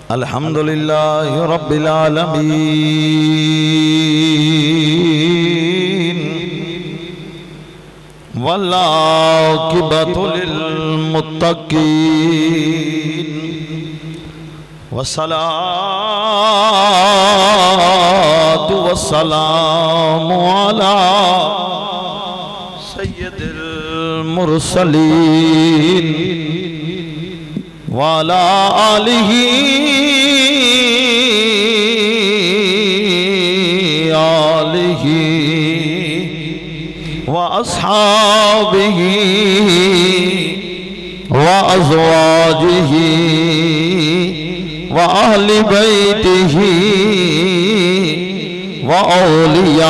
الحمدللہ رب العالمین والعاقبۃ للمتقین والصلاة والسلام على سید المرسلین وعلى آلہ وأصحابه وأزواجه وأهل بيته وأولياء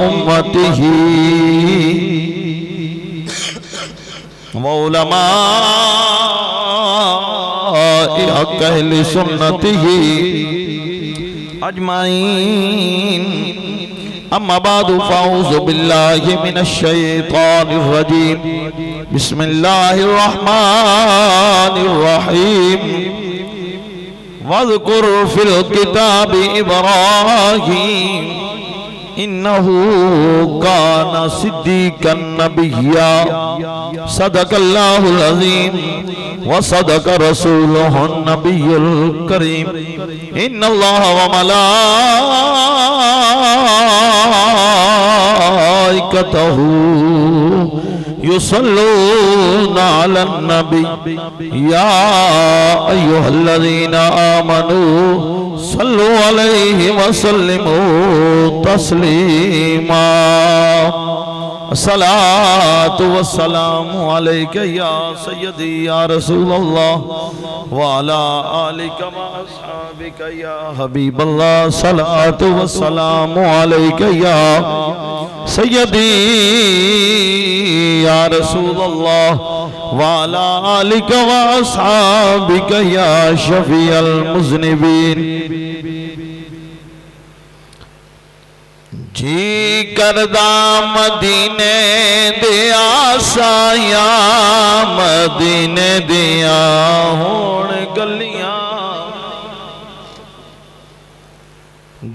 أمته وعلماء حق أهل سنته أجمعين أما بعد فأعوذ بالله من الشيطان الرجيم بسم الله الرحمن الرحيم واذكر في الكتاب إبراهيم إنه كان صديقا نبيا صدق الله العظيم وصدق رسوله النبي الكريم إن الله وملائكته يصلون على النبي يا أيها الذين آمنوا صلوا عليه وسلموا تسليما الصلاة والسلام عليك يا سيدي يا رسول الله وعلى آلك وأصحابك يا حبيب الله الصلاة والسلام عليك يا سيدي يا رسول الله وعلى آلك وأصحابك يا شفيع المذنبين جی کردہ مدینے دیا سایا مدینے دیا ہون گلیاں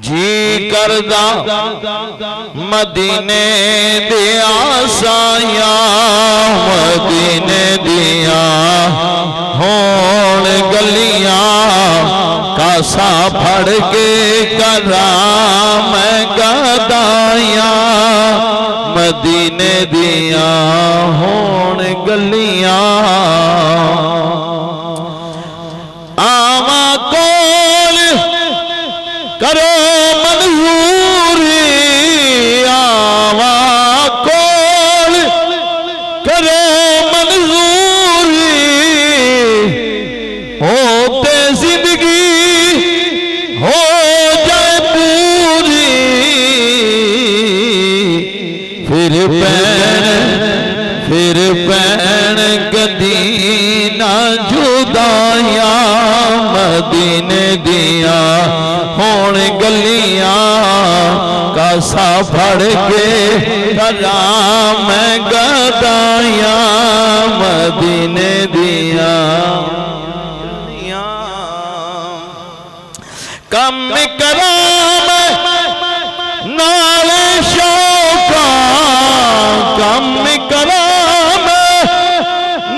جی کردہ مدینے دیا سایا مدینے دیا ہون گلیاں کاسا پھڑ کے کرام گدایا مدینے دیا ہون گلیاں آواں کول کرو منظوری آواں کول کرو منظوری ہوتے زندگی ہو جائے پوری پھر پین کدی نہ جدایا مدینے دیا ہون گلیاں کاسا پھڑ کے کرام گدایا مدینے دیا کم کرام نال شوقا کم کرام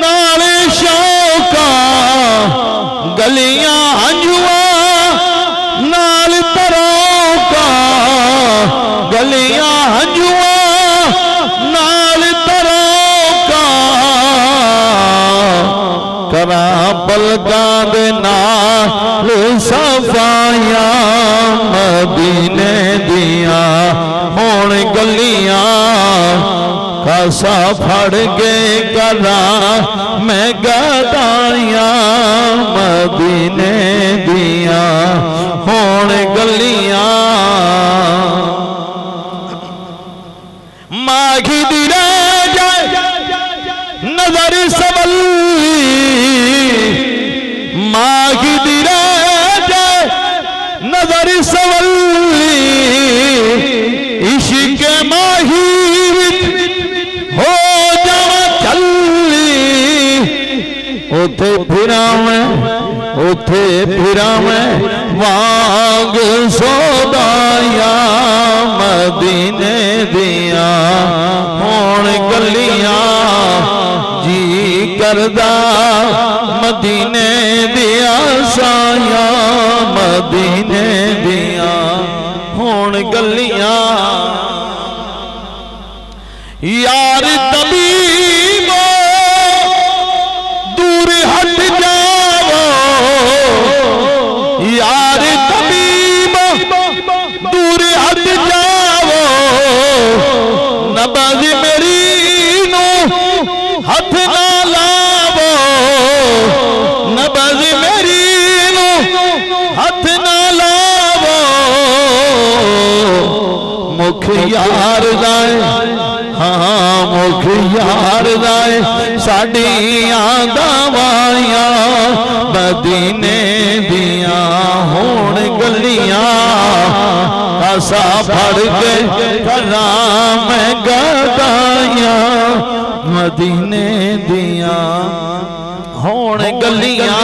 نال شوقا گلیاں ہنجواں نال تروکا گلیاں ہنجواں نال تروکا کراں پلکاں دے نال صفائیاں مدینے دیا ہون گلیاں کاسا پھڑ کے کراں میں گدایا مدینے دیا ہون گلیاں ماگھی دی رہ جائے نظر سولی ماگھی دی رہ جائے نظر سولی عشق ماہی ہو جا چلی اتے پھراویں اوتھے پھراویں وانگ سودایا مدینے دیاں ہون گلیاں جی کردہ مدینے دیاں سایاں مدینے دیاں ہون گلیاں یار طبیبو دور ہٹ جاؤ یار طبیبو دور ہٹ جاؤ نبض میری نو ہاتھ نہ لاؤ نبض میری نو ہاتھ نہ لاؤ مکھ یار دائے ہاں مکھ یار دائے ساڑیاں دعوائیاں مدینے دیاں ہون گلیاں کاسا پھڑ کے کرام گدائیاں مدینے دیاں ہون گلیاں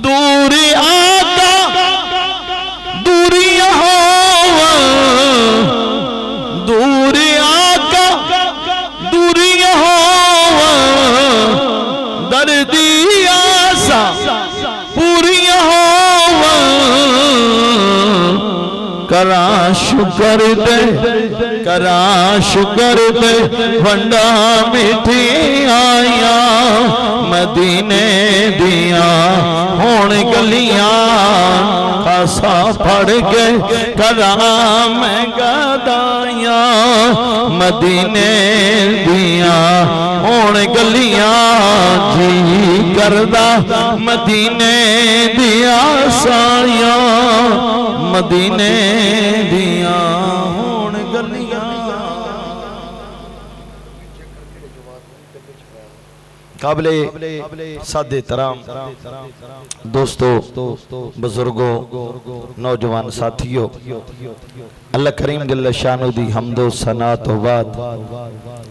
دور آقا دوریاں دور آقا دوریاں دردی آسا پوریاں کراں شکر دے ونڈا میٹھی آیاں مدینے دیاں ہون گلیاں خاصا پھڑ کے کرام گدائیاں مدینے دیاں ہون گلیاں جی کردہ مدینے دیاں سایاں مدینے دیاں ہون گلیاں قابل سادے ترام دوستو بزرگوں نوجوان ساتھیوں اللہ کریم جل شانہ دی حمد و ثنا تو بعد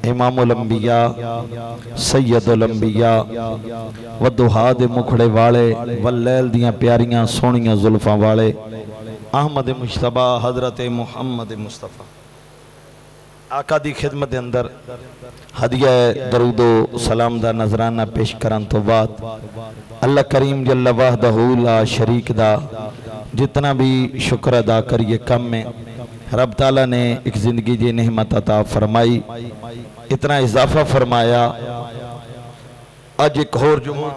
امام الانبیاء سید الانبیاء ودہا دے مکھڑے والے واللیل دیاں پیاریاں سونیاں ظلفاں والے احمد مجتبہ حضرت محمد مصطفیٰ آقا دی خدمت اندر ہدیہ درود و سلام دا نظرانہ پیش کرن تو بعد اللہ کریم جل وحدہ لا شریک دا جتنا بھی شکر ادا کریے کم میں رب تعالیٰ نے ایک زندگی دی نعمت عطا فرمائی اتنا اضافہ فرمایا آج ایک اور جمعہ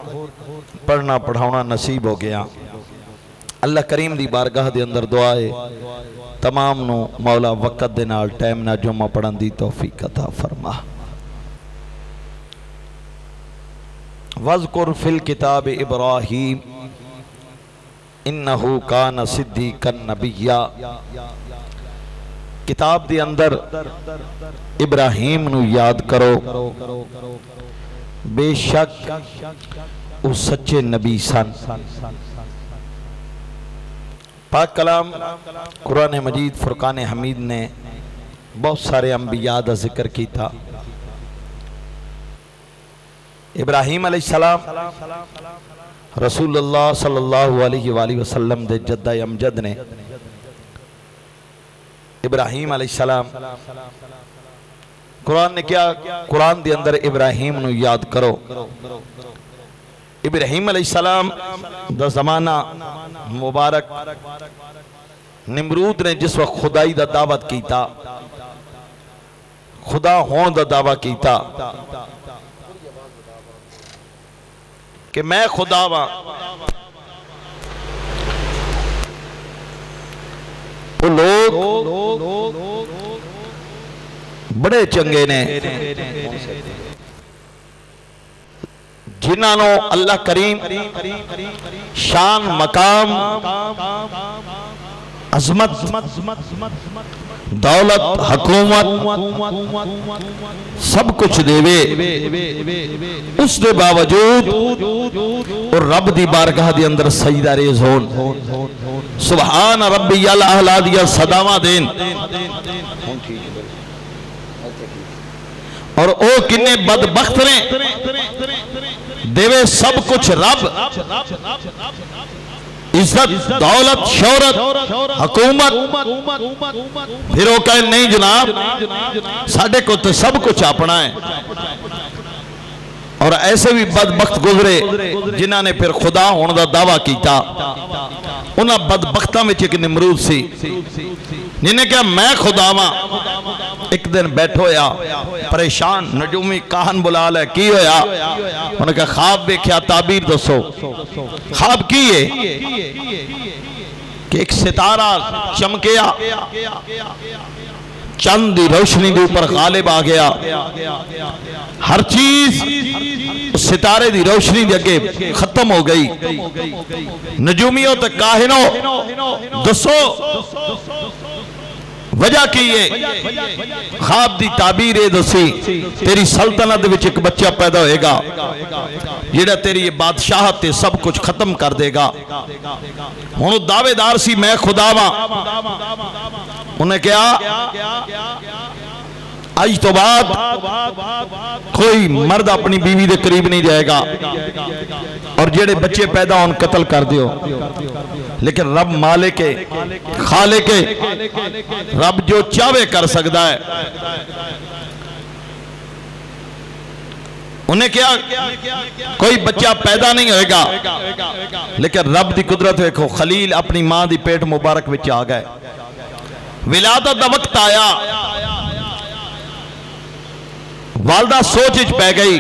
پڑھنا پڑھاؤنا نصیب ہو گیا اللہ کریم دی بارگاہ دے اندر دعائے تمام نو مولا وقت دے نال ٹائم نہ جمعہ پڑھن دی توفیق عطا فرما وَذْكُرْ فِي الْكِتَابِ إِبْرَاهِيمَ إِنَّهُ كَانَ صِدِّيقًا نَبِيًّا کتاب دے اندر ابراہیم نو یاد کرو بے شک اس سچے نبی سن پاک کلام قرآن مجید فرقان حمید نے بہت سارے انبیاء دا ذکر کی تھا ابراہیم علیہ السلام رسول اللہ صلی اللہ علیہ وآلہ وسلم دے جدہ امجد نے ابراہیم علیہ السلام قرآن نے کیا قرآن دے اندر ابراہیم نو یاد کرو ابراہیم علیہ السلام دا زمانہ مبارک نمرود نے جس وقت خدائی دا دعوت کیتا خدا ہون دا دعویٰ کیتا کہ میں خدا ہاں وہ لوگ بڑے چنگے نے جنہاں نو اللہ کریم شان مقام عظمت دولت حکومت سب کچھ دے وے اس دے باوجود اور رب دی بارگاہ دی اندر سجدہ ریز ہون سبحان ربی الاعلی دیا صداواں دین اور او کنے بدبخت نے دیوے سب کچھ رب، عزت، دولت، شہرت، حکومت، پھر وہ کہے نہیں جناب ساڑھے کو تو سب کچھ اپنا ہے۔ اور ایسے بھی بدبخت گزرے جنہاں نے پھر خدا ہونے دا دعویٰ کیتا، انہاں بدبختاں میں ایک نمرود سی جنہیں کہا میں خدا ماں۔ ایک دن بیٹھو یا پریشان نجومی کاہن بلا لے کی ہویا، انہوں نے کہا خواب دیکھیا تعبیر دسو۔ خواب کی ہے کہ ایک ستارہ چمکیا، چند دی روشنی دے اوپر غالب آ گیا، ہر چیز ستارے دی روشنی دے اگے ختم ہو گئی۔ نجومیوں تے کاہنوں دسو وجہ کی ہے؟ خواب دی تعبیر ہے دسی تیری سلطنت وچ ایک بچہ پیدا ہوئے گا جیڑا تیری بادشاہت تے سب کچھ ختم کر دے گا۔ انہوں دعوے دار سی میں خدا ماں، انہیں کہا آج تو بعد کوئی مرد اپنی بیوی دے قریب نہیں جائے گا، اور جیڑے بچے پیدا ہون قتل کر دیو۔ لیکن رب مالک خالق رب جو چاہے کر سکتا ہے۔ انہیں کیا کوئی بچہ پیدا نہیں ہوئے گا، لیکن رب دی قدرت دیکھو خلیل اپنی ماں دی پیٹ مبارک وچ آ گئے، ولادت دا وقت آیا، والدہ سوچ وچ پہ گئی،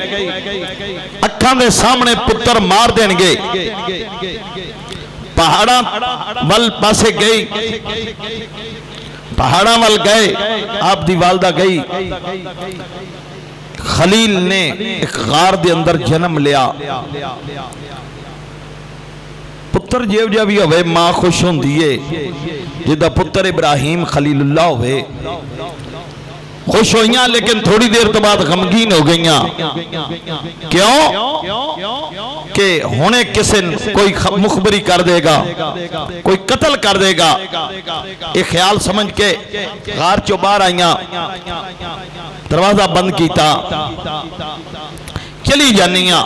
اکھاں دے سامنے پتر مار دین گے، پہاڑاں ول پاسے گئی، پہاڑاں ول گئے، آپ دی والدہ گئی، خلیل نے ایک غار دے اندر جنم لیا۔ پتر جیو جا بھی ہوئے ماں خوش ہوں دیئے، جدہ پتر ابراہیم خلیل اللہ ہوئے خوش ہوئیاں، لیکن تھوڑی دیر تو بعد غمگین ہو گئیاں۔ کیوں؟ کہ ہونے کسی کوئی مخبری کر دے گا، کوئی قتل کر دے گا، ایک خیال سمجھ کے غار چو باہر آئیاں، دروازہ بند کیتا، چلی جانیاں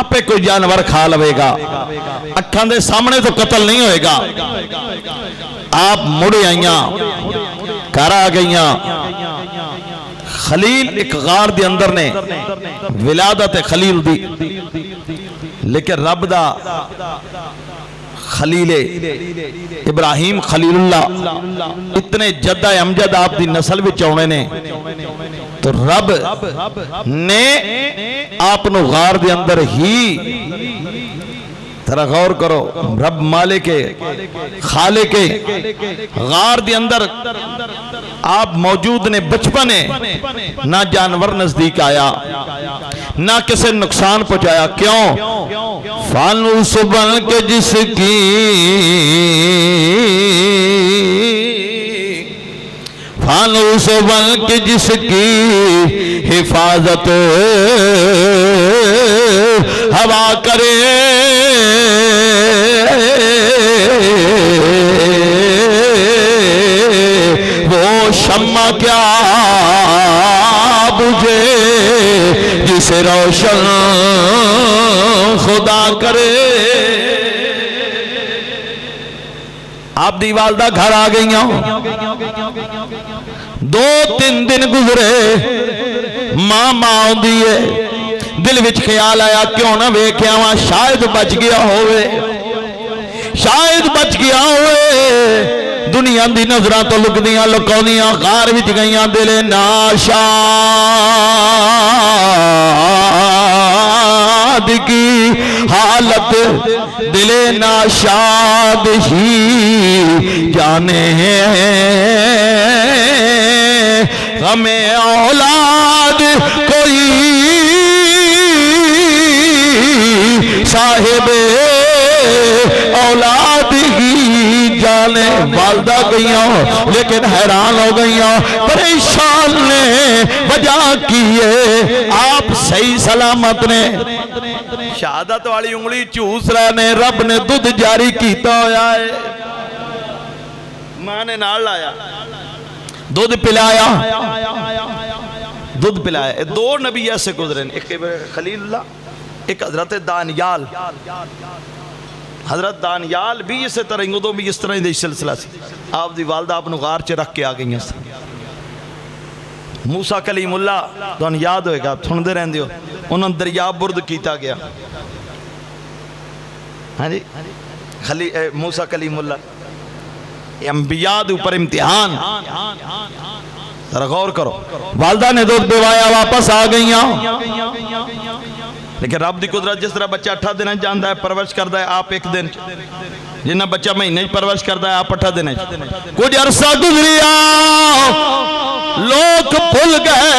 اپے کوئی جانور کھا لوے گا، اکھان دے سامنے تو قتل نہیں ہوئے گا۔ آپ مڑے آئیاں، گھر آ گئیاں، خلیل ایک غار دے اندر نے ولادت خلیل دی، لیکن رب دا خلیل ابراہیم خلیل اللہ اتنے جدہ امجد آپ دی نسل بھی چونے نے، تو رب نے آپ نو غار دے اندر ہی، ترہ غور کرو، رب مالک خالق غار دے اندر آپ موجود نے، بچپنے نہ جانور نزدیک آیا، نہ کسی نقصان پہنچایا۔ کیوں؟ فانوس بن کے جس کی فانوس بن کے جس کی حفاظت ہوا کرے، وہ شمع کیا بجھے جسے روشن خدا کرے۔ آپ دی والدہ گھر آ گئیاں، 2-3 دن گزرے، ماں دیئے دل وچ خیال آیا کیوں نہ ویکھیا وا شاید بچ گیا ہوئے، شاید بچ گیا ہوئے۔ دنیا دی نظرہ تو لکدیاں لکونیاں، غار وچ گئیاں، دل ناشاد کی حالت، دل ناشاد ہی جانے غم اولاد کوئی صاحب اولاد ہی جانے۔ والدہ گئیاں لیکن حیران ہو گئیاں، پریشان نے، وجہ کیے آپ صحیح سلامت نے، شہادت والی انگلی چوس رہے نے، رب نے دودھ جاری کیتا ہویا ہے، ماں نے نال لایا، دودھ پلایا، دودھ پلایا. دو نبی ایسے گزرے ہیں, ایک خلیل اللہ, ایک حضرت دانیال. حضرت دانیال بھی اسی طرح انگوں بھی اس طرح ہی سلسلہ سی. آپ دی والدہ آپ غار چ رکھ کے آ گئی ہیں. موسیٰ کلیم اللہ تو یاد ہوئے گا, سن دے رہن دیو, انہوں دریا برد کیتا گیا. ہاں جی, موسیٰ کلیم اللہ انبیاء دے اوپر امتحان. ذرا غور کرو, والدہ نے دودھ پوایا واپس آ گئیاں, لیکن رب دی قدرت جس طرح بچہ 8 دن جاندا ہے پرورش کردا ہے, آپ 1 دن, جنہ بچہ مہینے پرورش کردا ہے آپ 8 دن. کچھ عرصہ گزریا, لوگ بھول گئے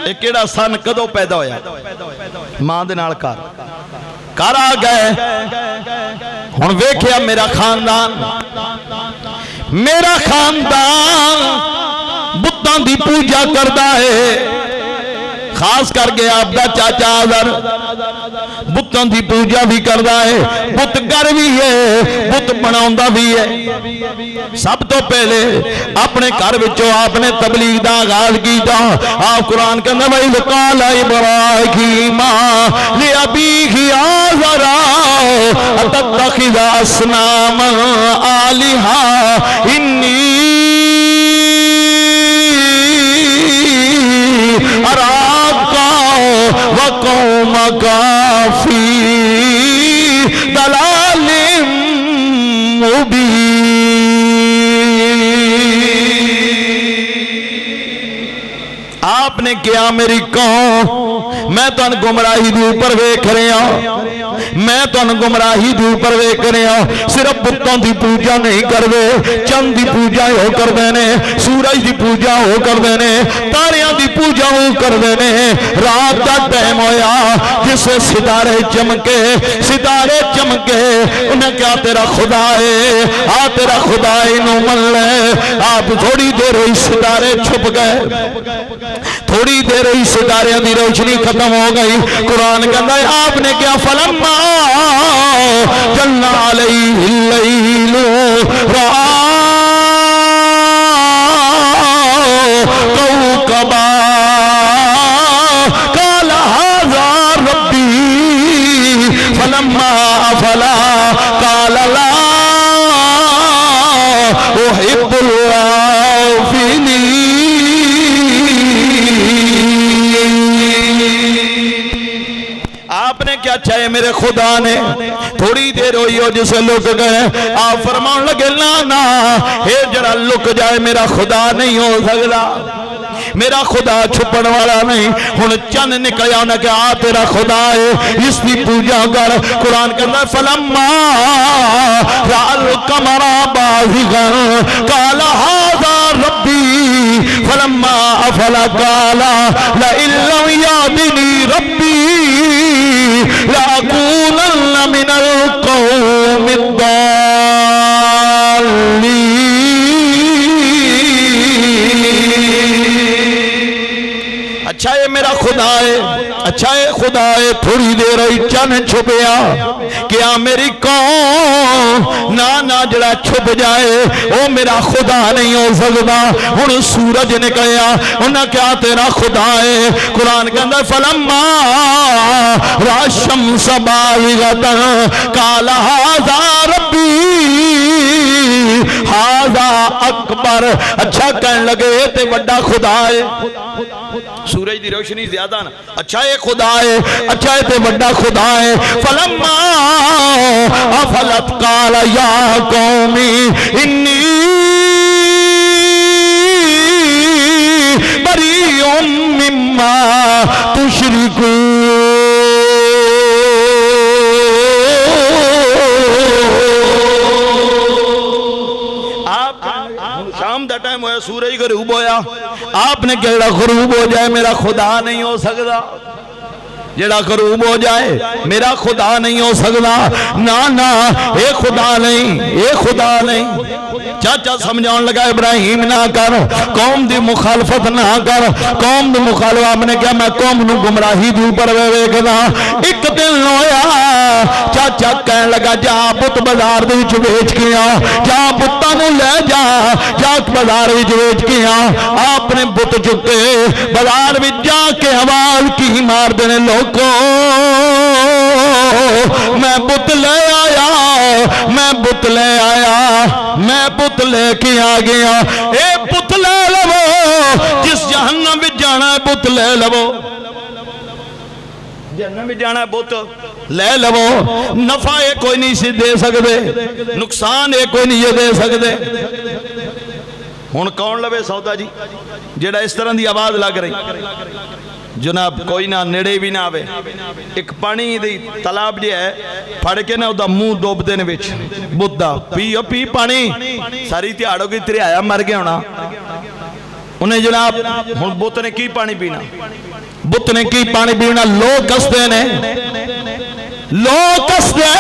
یہ کیڑا سن کدوں پیدا ہویا. ماں دے نال کار آ گئے. ہن ویکھیا میرا خاندان بتاں دی پوجا کردا ہے. خاص کر کے آپ دا چاچا آذر بتاں دی پوجا بھی کردا ہے, بت گر بھی ہے, بت بناوندا بھی ہے. سب تو پہلے اپنے گھر وچوں آپ نے تبلیغ دا آغاز کیتا. آپ قرآن کہندا وَإِذْ قَالَ إِبْرَاهِيمُ لِأَبِيهِ آزَرَ أَتَتَّخِذُ أَصْنَامًا آلِهَةً إِنِّي وَقَوْمَكَ فِي ضَلَالٍ مُبِينٍ. آپ نے کیا میری قوم, میں تو ان گمراہی دی اوپر ویکھ رہا ہوں, میں تو ان گمراہی دی اوپر ویکھ رہا ہوں. صرف بتوں دی پوجا نہیں کردے, چند دی پوجا ہو کردے نے, سورج دی پوجا ہو کردے نے, تاریاں دی پوجا ہو کردے نے. رات دا ٹائم ہویا جس ستارے چمکے انہیں کیا تیرا خدا ہے, آ تیرا خدا ہے انہوں من لے. آپ تھوڑی دیر ہوئی ستارے چھپ گئے, تھوڑی دیر ہوئی ستاریاں دی روشنی ختم ہو گئی. قرآن کہتا ہے آپ نے کیا فلما جل علیہ اللیل رآ کوكبا قال هذا ربی فلما افلا قال لا احب الافلین. آپ نے کیا چاہے میرے خدا نے, تھوڑی دیر ہوئی ہو جسے لک گئے. آپ فرمان لگے نا اے جڑا لک جائے میرا خدا نہیں ہو سکتا, میرا خدا چھپن والا نہیں. ہن چند نکلیا انہیں کہ آ تیرا خدا ہے, اس کی پوجا کر. قرآن کہتا ہے فلما رأى القمر بازغا قال هذا ربی فلما افل قال لئن لم يهدني ربی لأكونن من القوم الضالين. اچھا یہ میرا خدا ہے, اچھا یہ خدا ہے. تھوڑی دیر ہوئی چند چھپیا, کیا میری قوم نا جڑا چھپ جائے وہ میرا خدا نہیں ہو سکتا. ہن سورج نکلیا, انہاں کیا تیرا خدا ہے. قرآن کہندا فلما رأى الشمس بازغة قال هذا ربی هذا اکبر. اچھا کہنے لگے تے بڑا خدا ہے, سورج دی روشنی زیادہ نا, اچھا یہ خدا ہے, اچھا یہ تے بڑا خدا ہے. فلما افلت قال یا قومی انی بریء مما تشرکون. شام دا ٹائم ہویا, سورج غروب ہویا. آپ نے کہا غروب ہو جائے میرا خدا نہیں ہو سکتا, جڑا غروب ہو جائے میرا خدا نہیں ہو سکتا. نا اے خدا نہیں, اے خدا نہیں. چاچا سمجھاؤں لگا ابراہیم نہ کر قوم دی مخالفت نہ کر قوم دی مخالفت نے کیا میں قوم نو گمراہی دی اوپر ویکھدا ایک دن ہویا چاچا کہن لگا جا بت بازار دے وچ بیچ کے آ جا بتاں نو لے جا جا بازار وچ بیچ کے آ آپ نے بت چکے بازار وچ جا کے حوال کی مار دینے لوگوں میں بت لے آیا میں بت لے آیا میں بت لے کے آ گیا اے بت لے لو جس جہنم میں جانا ہے بت لے لو جہنم میں جانا ہے بت لے لو نفع ہے کوئی نہیں سی دے سکتے نقصان ہے کوئی نہیں یہ دے سکتے ہن کون لوے سودا جی جیڑا اس طرح دی آواز لگ رہی جناب کوئی نہ نڑے بھی نہ آوے ایک پانی دی تالاب جی ہے پھڑ کے نہ دا منہ ڈوب دینے وچ بُدھا پیو پی پانی ساری تیاڑوں کی تیرے آیا مر گیا ہونا انہیں جناب ہن بت نے کی پانی پینا بت نے کی پانی پینا لوگ کستے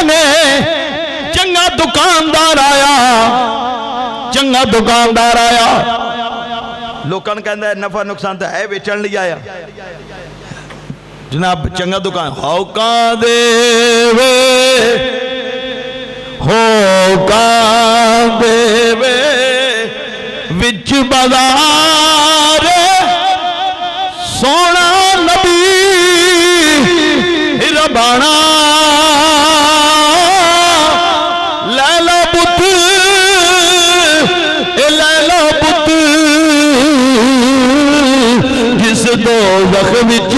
نے چنگا دکاندار آیا چنگا دکاندار آیا لوکاں کہندا ہے نفع نقصان تو ہے بیچن لئی آیا جناب چنگا دکان ہوکاں دے وے ہوکاں دے وے وچ بازار سونا نبی ربانا لے لو بت لے لو بت جس دوزخ وچ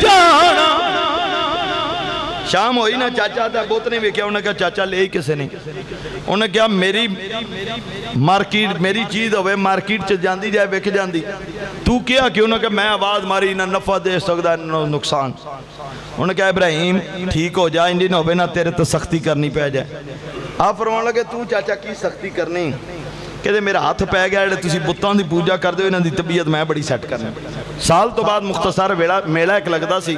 جانا شام ہوئی نا چاچا دا بت نہیں ویکھیا انہیں کہا چاچا لے ہی کسے نہیں انہیں کہا میری مارکیٹ میری چیز ہوئے مارکیٹ چ جاندی جائے ویکھ جاندی تو کیا کہ انہیں کہا میں آواز ماری نہ نفع دے سکتا نہ نقصان انہیں کہا ابراہیم ٹھیک ہو جائے انجی نہ ہوئے نہ تیرے تو سختی کرنی پہ جائے آپ فرمان لگے تو چاچا کی سختی کرنی کہتے میرا ہاتھ پہ گیا ہے تسی بتان دی پوجا کر دے انہاں دی طبیعت میں بڑی سیٹ کرنا سال تو بعد مختصر میلہ ایک لگتا سی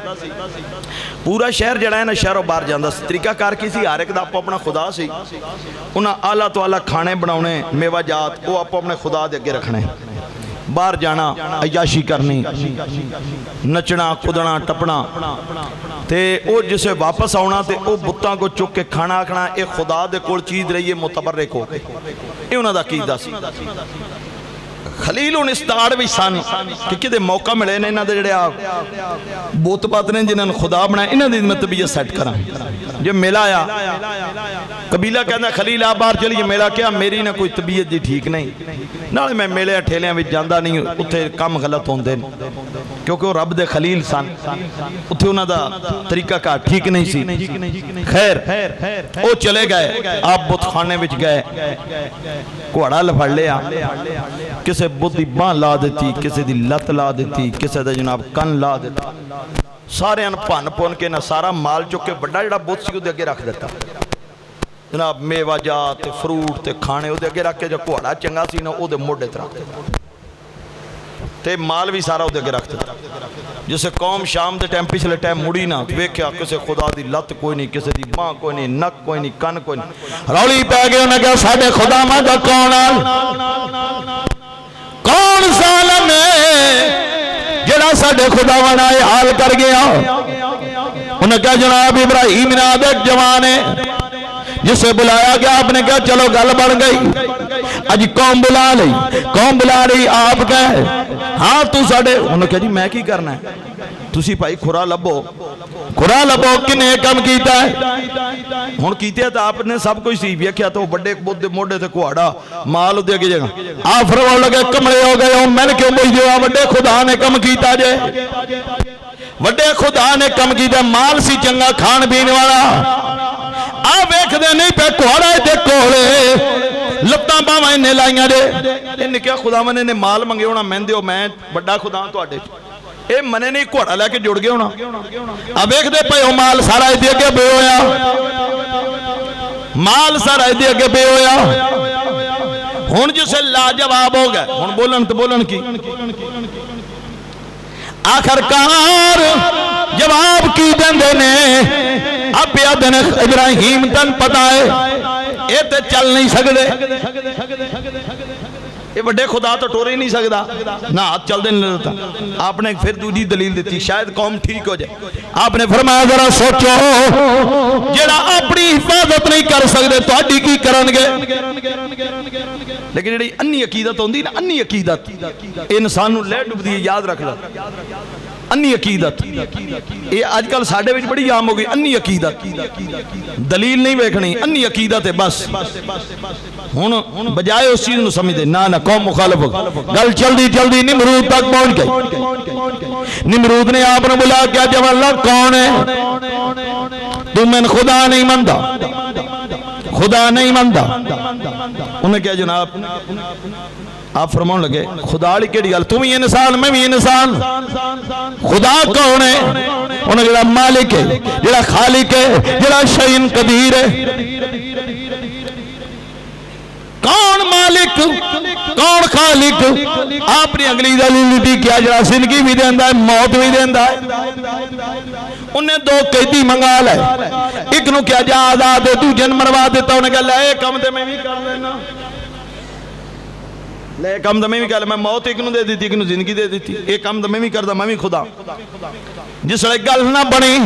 پورا شہر جڑا ہے نا شہر و بار جاندہ سی طریقہ کار کی سی ہر ایک دا اپنا خدا سی انہاں اعلیٰ تو اعلیٰ کھانے بناؤنے میوہ جات وہ اپنے خدا دے اگے رکھنے باہر جانا عیاشی کرنی نچنا کدنا ٹپنا تے او جسے واپس آونا تے او بتاں کو چک کے کھانا کھانا اے خدا دے کول چیز رہی ہے متبرک ہو گئے اے انہاں دا عقیدہ سی خلیل ان استعار بھی سان کہ کدے موقع ملے نے انہاں دے جڑے بت پات نے جنہاں خدا بنائے انہاں دی میں طبیعت سیٹ کراں جب میلہ آیا قبیلہ کہنا خلیل آپ باہر چلیے میلہ کیا میری نہ کوئی طبیعت جی ٹھیک نہیں نالے میں میلے اٹھیلیاں بھی جاندہ نہیں اتھے کم غلط ہوندے کیونکہ وہ رب دے خلیل سان اتھے انہاں دا طریقہ کا ٹھیک نہیں سی خیر وہ چلے گئے آپ بت خانے وچ گئے کوڑا لپھڑ لیا کسے بت دی باں لا دیتی کسے دی لت لا دیتی کسے دا جناب کن لا دیتا سارے ان پان پون کے نہ سارا مال چکے بڑا جڑا بت سی دے اگے رکھ دیتا جناب میوہ جات فروٹ تے کھانے دے اگے رکھ کے جو کوڑا چنگا سی نہ او دے موڑے تے رکھ دیتا تے مال بھی سارا دے اگے رکھ دیتا جسے قوم شام دے ٹائم پچھلے ٹائم مڑی نہ ویکھیا کسے خدا دی لت کوئی نہیں کسے دی باں کوئی نہیں نک کوئی نہیں کن کوئی نہیں رولی پہ گئے انہیں کہا ساڑھے خدا ماں دا کون ظالم ہے جڑا ساڑھے خدا وانا حال کر گیا انہیں کہا جناب ابراہیم نام ایک جوان ہے جسے بلایا گیا آپ نے کہا چلو گل بڑھ گئی اج قوم بلا رہی آپ کہے ہاں تو ساڑھے انہوں نے کہا جی میں کی کرنا ہے تسی بھائی کھرا لبو کنے کم کیتا ہے ہون کیتے ہیں تو آپ نے سب کوئی سی بھی کیا تو بڑے موڑے تھے کوڑا مال دے گی جگہ آپ فرمان لگے کمرے ہو گئے ہوں میں نے کیوں بھئی دیوا بڑے خدا نے کم کیتا جائے بڑے خدا نے کم کیتا مال سی چنگا کھان بین والا آپ ایک دے نہیں پہ کوڑا دے کوڑے لپتاں باوائیں نے لائیاں دے انہیں کیا خدا منے نے مال منگے ہونا میں دیو میں بڑا خدا تو آڈے اے منے نہیں کوڑا لے کے جڑ گئے ہونا اب ایک دے پہ ہو مال سارا دے کے بے ہویا مال سارا دے کے بے ہویا ہون جسے لاجواب ہو گئے ہون بولن تو بولن کی آخر کار جواب کی دن دینے اب یا دن ابراہیم تن پتا ہے یہ تے چل نہیں سکتے یہ بڑے خدا تو ٹور ہی نہیں سکتا نہ ہاتھ چل دے نہیں لگتا آپ نے پھر دوسری دلیل دیتی شاید قوم ٹھیک ہو جائے آپ نے فرمایا ذرا سوچو جڑا اپنی حفاظت نہیں کر سکتے تو اڈی کی کرن گے لیکن جڑی انی عقیدت ہوندی نا انی عقیدت انسان نو لے ڈب دی یاد رکھ لو انی عقیدت یہ آج کل ساڑھے وچ بڑی عام ہو گئی انی عقیدت دلیل نہیں بیکھنی انی عقیدت ہے بس ہن بجائے اس چیز نو سمجھ دے نہ قوم مخالف ہو گل جلدی نمرود تک پہنچ گئی نمرود نے آپ نے بلا کیا جب اللہ کون ہے تو میں خدا نہیں مانتا خدا نہیں مانتا انہیں کیا جناب آپ فرماؤں لگے خدا علی کیڑی گل تم ہی انسان میں بھی انسان خدا کون ہے انہیں جڑا مالک ہے جڑا خالق ہے جڑا شیء قدیر ہے کون مالک کون خالق آپ نے اگلی دلیل دی کیا جڑا زندگی بھی دیندا ہے موت بھی دیندا ہے انہیں دو قیدی منگا لے ایک نو کیا جا آزاد ہے تو جن مروا دیتا انہیں کہا لے کم دے میں بھی کر لینا لے کم دے میں بھی کر لینا میں موت ایک نو دے دیتی ایک نو زندگی دے دیتی ایک کم دے میں بھی کر دا میں بھی خدا جس لئے گل نہ بنی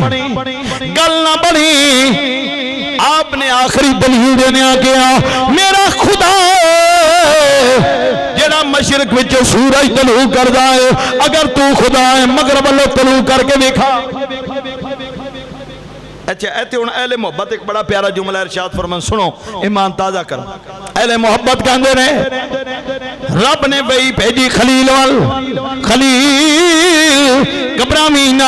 آپ نے آخری دلیل دینے آگیا میرا خدا جڑا مشرق وچ سورج طلوع کردا ہے اگر تو خدا ہے مغرب والوں طلوع کر کے دیکھا اچھا ایتے ہن اہل محبت ایک بڑا پیارا جملہ ارشاد فرمان سنو ایمان تازہ کر اہل محبت کہندے نے رب نے وہی بھیجی خلیل ابراہیم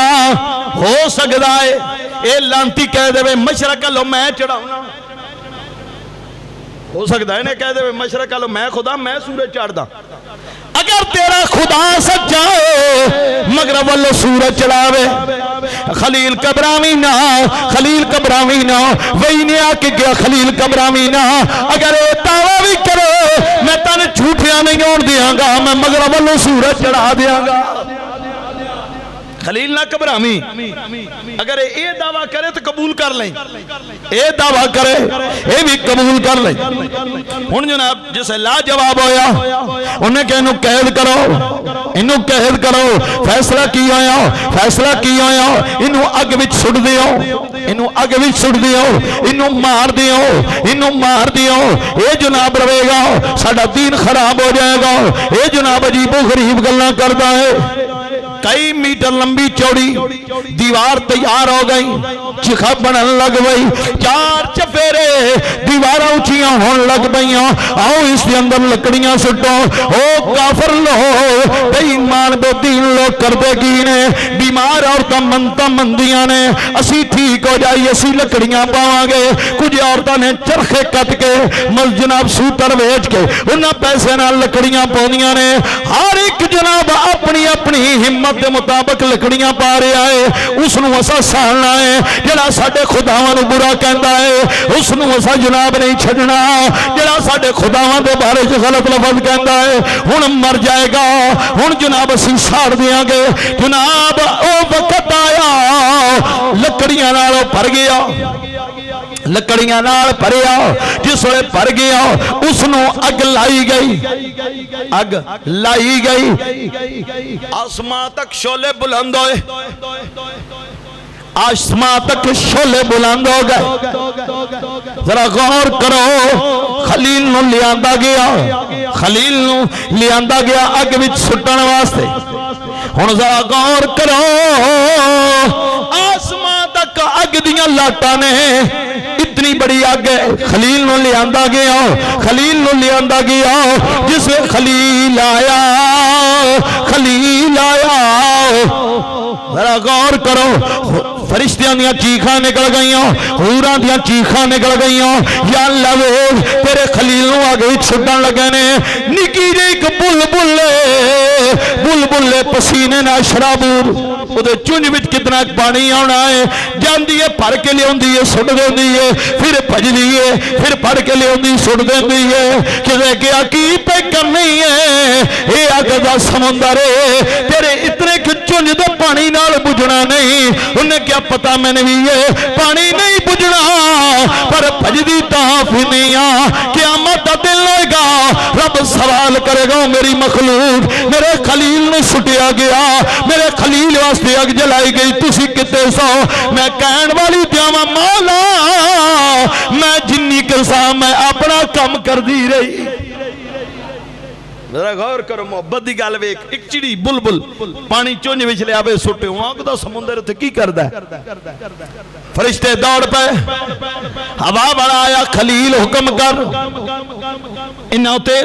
ہو سکتا ہے اے لانتی کہہ دے مشرق لو میں چڑھاؤنا ہو سکتا ہے انہیں کہہ دے مشرق لو میں خدا میں سورج چڑھ دا اگر تیرا خدا سچا ہے مغرب والو سورج چڑھاوے خلیل کبرامینا وہی نے آکے گیا خلیل کبرامینا اگر اے دعویٰ بھی کرو میں تانے جھوٹیاں نہیں ہون دیاں گا میں مغرب والو سورج چڑھا دیاں گا خلیل نہ کبرامی اگر اے دعویٰ کرے تو قبول کر لیں اے دعویٰ کرے اے بھی قبول کر لیں ان جناب جسے لا جواب ہویا انہیں کہ انہوں قید کرو فیصلہ کی آیا انہوں اگ وچ سڑ دیو انہوں مار دیو اے جناب روے گا ساڑھا دین خراب ہو جائے گا اے جناب عجیب و غریب گلنا کرتا ہے کئی میٹر لمبی چوڑی دیوار تیار ہو گئی چکھا بنن لگ گئی چار چفیرے دیوارہ اونچیاں ہون لگ گئیاں آؤ اس کے اندر لکڑیاں سٹو او کافر لو بے ایمان بے دین لوگ کردے گی نے بیمار عورتاں منتا مندیاں نے اسی ٹھیک ہو جائی اسی لکڑیاں پاواں گے کچھ عورتاں نے چرخے کٹ کے مل جناب سوتر بیچ کے انہاں پیسے نہ لکڑیاں پونیاں نے ہر ایک جناب اپنی ہمت دے مطابق لکڑیاں پا رہے آئے اس نو اسا سالنا ہے جڑا ساڑے خداواں نو برا کہندا ہے اس نو اسا جناب نہیں چھڑنا جڑا ساڑے خداواں دے بارے جو غلط لفظ کہندا ہے ہن مر جائے گا ہن جناب اسی ساڑ دیاں گے جناب او وقت آیا لکڑیاں نال بھر گیا لکڑیاں نال بھریا جس ویلے بھر گیا اس نو اگ لائی گئی آسمان تک شعلے بلند ہوئے آسمان تک شعلے بلند ہو گئے ذرا غور کرو خلیل نو لیاندا گیا اگ وچ سٹن واسطے ہن ذرا غور کرو آسمان تک اگ دیاں لاٹاں نے اتنی بڑی آگ ہے خلیل نو لیاندا گیا جس میں خلیل آیا ذرا غور کرو فرشتیاں دیاں چیخاں نکل گئیاں حوراں دیاں چیخاں نکل گئیاں یا اللہ وے تیرے خلیل نو آگے چھڑن لگے نے نکی جے ایک بلبل پسینے نہ شرابور ਉਹਦੇ ਚੁੰਝ ਵਿੱਚ ਕਿਤਨਾ ਪਾਣੀ ਆਉਣਾ ਹੈ ਜਾਂਦੀ ਹੈ ਭਰ ਕੇ ਲਿਆਉਂਦੀ ਹੈ ਸੁੱਟ ਦਿੰਦੀ ਹੈ ਫਿਰ ਭਜਦੀ ਹੈ ਫਿਰ ਭਰ ਕੇ ਲਿਆਉਂਦੀ ਸੁੱਟ ਦਿੰਦੀ ਹੈ ਕਿਤੇ ਕਿਹਾ ਕੀ ਪੈ ਕਰਨੀ ਹੈ ਇਹ ਅੱਗ ਦਾ ਸਮੁੰਦਰ ਹੈ ਤੇਰੇ ਇਤਨੇ ਕਿ ਚੁੰਝ ਦੇ ਪਾਣੀ ਨਾਲ ਬੁਝਣਾ ਨਹੀਂ ਉਹਨੇ ਕਿਹਾ ਪਤਾ ਮੈਨੂੰ ਵੀ ਹੈ ਪਾਣੀ ਨਹੀਂ ਬੁਝਣਾ ਪਰ ਭਜਦੀ ਤਾਂ ਫਿਰਨੀ ਆ ਕਿਆਮਤ ਦਾ ਦਿਨ ਹੋਏਗਾ ਰੱਬ ਸਵਾਲ ਕਰੇਗਾ ਮੇਰੀ ਮਖਲੂਕ ਮੇਰੇ ਖਲੀਲ ਨੂੰ ਸੁੱਟਿਆ ਗਿਆ ਮੇਰੇ ਖਲੀਲ ਵਾਸਤੇ ਅੱਗ ਜਲਾਈ ਗਈ ਤੁਸੀਂ ਕਿੱਥੇ ਸੋ ਮੈਂ ਕਹਿਣ ਵਾਲੀ ਦਿਆਵਾਂ ਮੌਲਾ ਮੈਂ ਜਿੰਨੀ ਕਰਸਾਂ ਮੈਂ ਆਪਣਾ ਕੰਮ ਕਰਦੀ ਰਹੀ ذرا غور کرو محبت دی گل ویکھ ایک چڑی بلبل پانی چونج وچ لے آوے سٹے آگ دا سمندر تے کی کردا ہے فرشتے دوڑ پے ہوا بڑا آیا خلیل حکم کر انہاں تے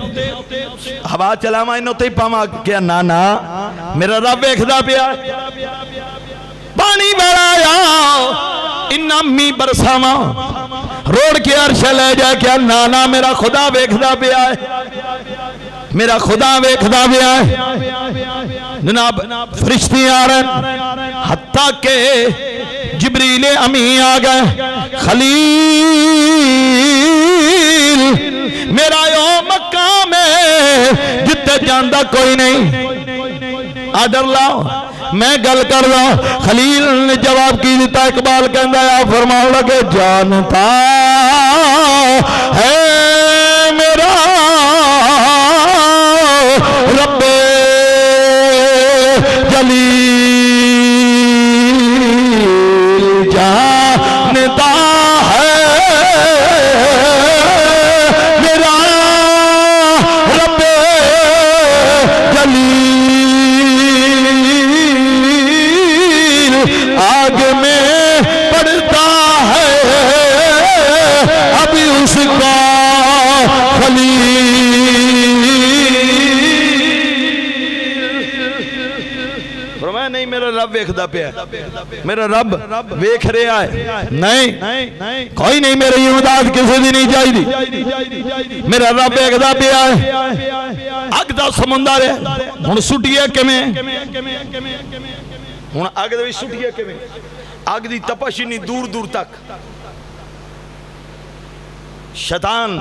ہوا چلاواں انہاں تے پاواں کیا نا نا میرا رب ویکھدا پیا پانی بڑا آیا انہاں می برساواں روڑ کے عرش لے جا کیا نا نا میرا خدا ویکھدا پیا ہے میرا خدا ویکھدا پیا ہے جناب فرشتے آ رہے حتیٰ کہ جبریل امی آ گئے خلیل میرا یوں مقام ہے جتے جاندہ کوئی نہیں آدر لاؤ میں گل کر رہا خلیل نے جواب کی دیتا اقبال کہندہ یا فرماؤ لگے جانتا ہے میرا رب جلیل جانتا ہے میرا رب جلیل آگ میں پڑتا ہے ابھی اس کا خلیل نہیں میرا رب ویکھدا پیا میرا رب ویکھ رہا ہے نہیں کوئی نہیں میری امداد کسی دی نہیں چاہیے میرا رب ویکھدا پیا ہے اگ دا سمندر ہے ہن سٹیے کیویں ہن اگ دے وچ سٹیے کیویں اگ دی تپش نہیں دور دور تک شیطان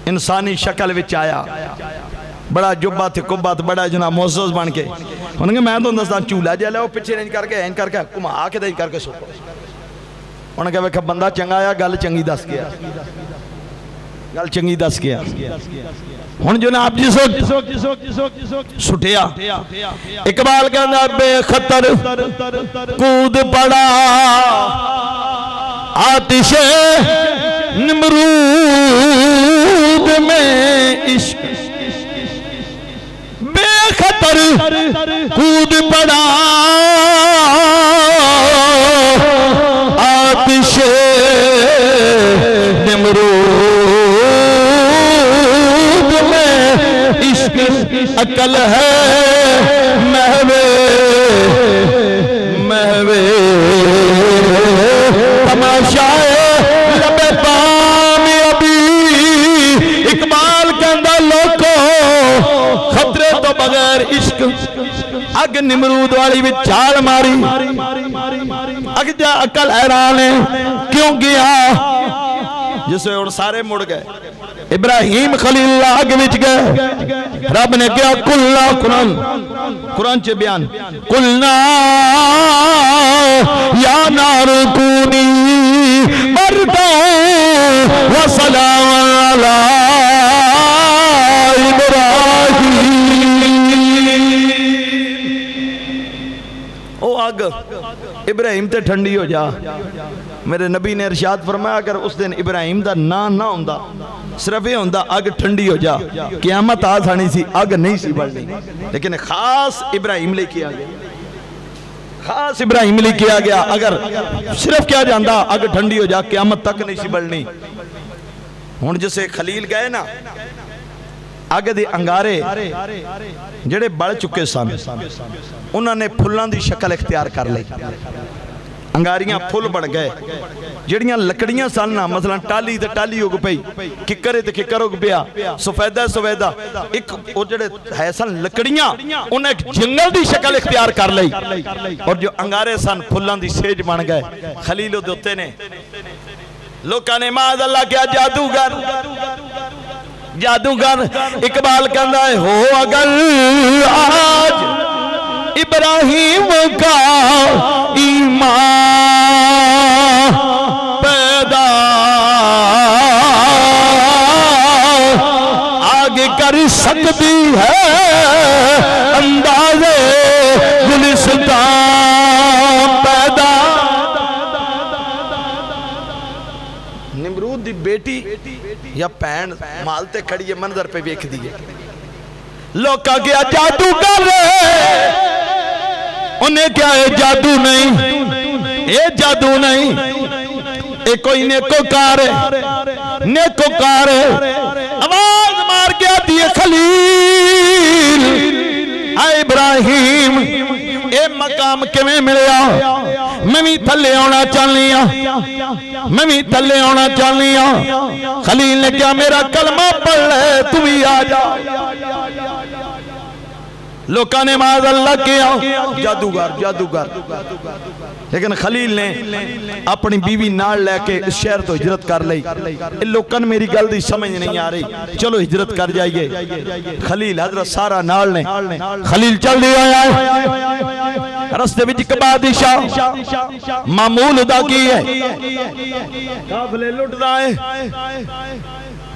انسانی شکل وچ آیا بڑا جبہ تھے کبات بڑا جناب معزز بن کے انہوں نے میں تو اندازدان چولہ جلے وہ پچھے نہیں کر کے کمہ آکے دیں کر کے سوپا انہوں نے کہا بندہ چنگا آیا گل چنگی دس کیا گل چنگی دس کیا ہن جناب جس وقت سٹیا اقبال کا اندر بے خطر کود پڑا آتش نمرود میں عشق بے خطر کود پڑا آتش نمرود میں عشق عقل ہے محوے تماشائے لب پام ابھی اقبال کہندہ لوگوں خطرے تو بغیر عشق اگ نمرود والی بھی چال ماری اگ جا عقل حیران ہے کیوں گیا جسے اور سارے مڑ گئے ابراہیم خلیل اللہ اگ وچ گئے رب نے کیا قلنا قرآن چے بیان قلنا یا نار کونی بردا وسلام علی او آگ ابراہیم تے ٹھنڈی ہو جا میرے نبی نے ارشاد فرمایا اگر اس دن ابراہیم دا نہ ہوندہ صرف یہ ہوندہ آگ ٹھنڈی ہو جا قیامت آسانی سی آگ نہیں سی بڑھنی لیکن خاص ابراہیم لے کیا گیا خاص ابراہیم لے کیا گیا اگر صرف کیا جاندہ آگ ٹھنڈی ہو جا قیامت تک نہیں سی بڑھنی ہون جسے خلیل گئے نا آگے دی انگارے جڑے بڑھ چکے سن انہوں نے پھلان دی شکل اختیار کر لئی انگاریاں پھل بڑھ گئے جڑیاں لکڑیاں سننا مثلا ٹالی تے ٹالی اگ پئی ککرے تے ککر اگ پیا سفیدہ سفیدہ ایک وہ جڑے ہے سن لکڑیاں انہیں ایک جنگل دی شکل اختیار کر لئی اور جو انگارے سن پھلان دی سیج بن گئے خلیل دوتے نے لوکاں نے معاذ اللہ کیا جادوگر جادوگر اقبال کہندا ہے ہو اگر آج ابراہیم کا ایمان پیدا آگے کر سکتی ہے انداز گلستان پیدا نمرود دی بیٹی یا پین مالتے کھڑی منظر پہ بیک دیئے لوکا گیا جادو کر رہے انہیں کیا ہے جادو نہیں اے جادو نہیں اے کوئی نیکوکار ہے نیکوکار ہے آواز مار گیا دیئے خلیل اے ابراہیم اے مقام کمیں ملیا میں بھی تھلے ہونا چاہنیا میں بھی تھلے ہونا چاہنیا خلیل نے کیا میرا کلمہ پڑھ لے تو بھی آ جا لوکاں نے معاذ اللہ کیا جادوگر جادوگر لیکن خلیل نے اپنی بیوی نال لے کے اس شہر تو ہجرت کر لئی لوکاں میری گل دی سمجھ نہیں آ رہی چلو ہجرت کر جائیے خلیل حضرت سارا نال نے خلیل چل دیا ہے رستے وچ ایک بادشاہ معمول ادا کی ہے قافلے لٹدا ہے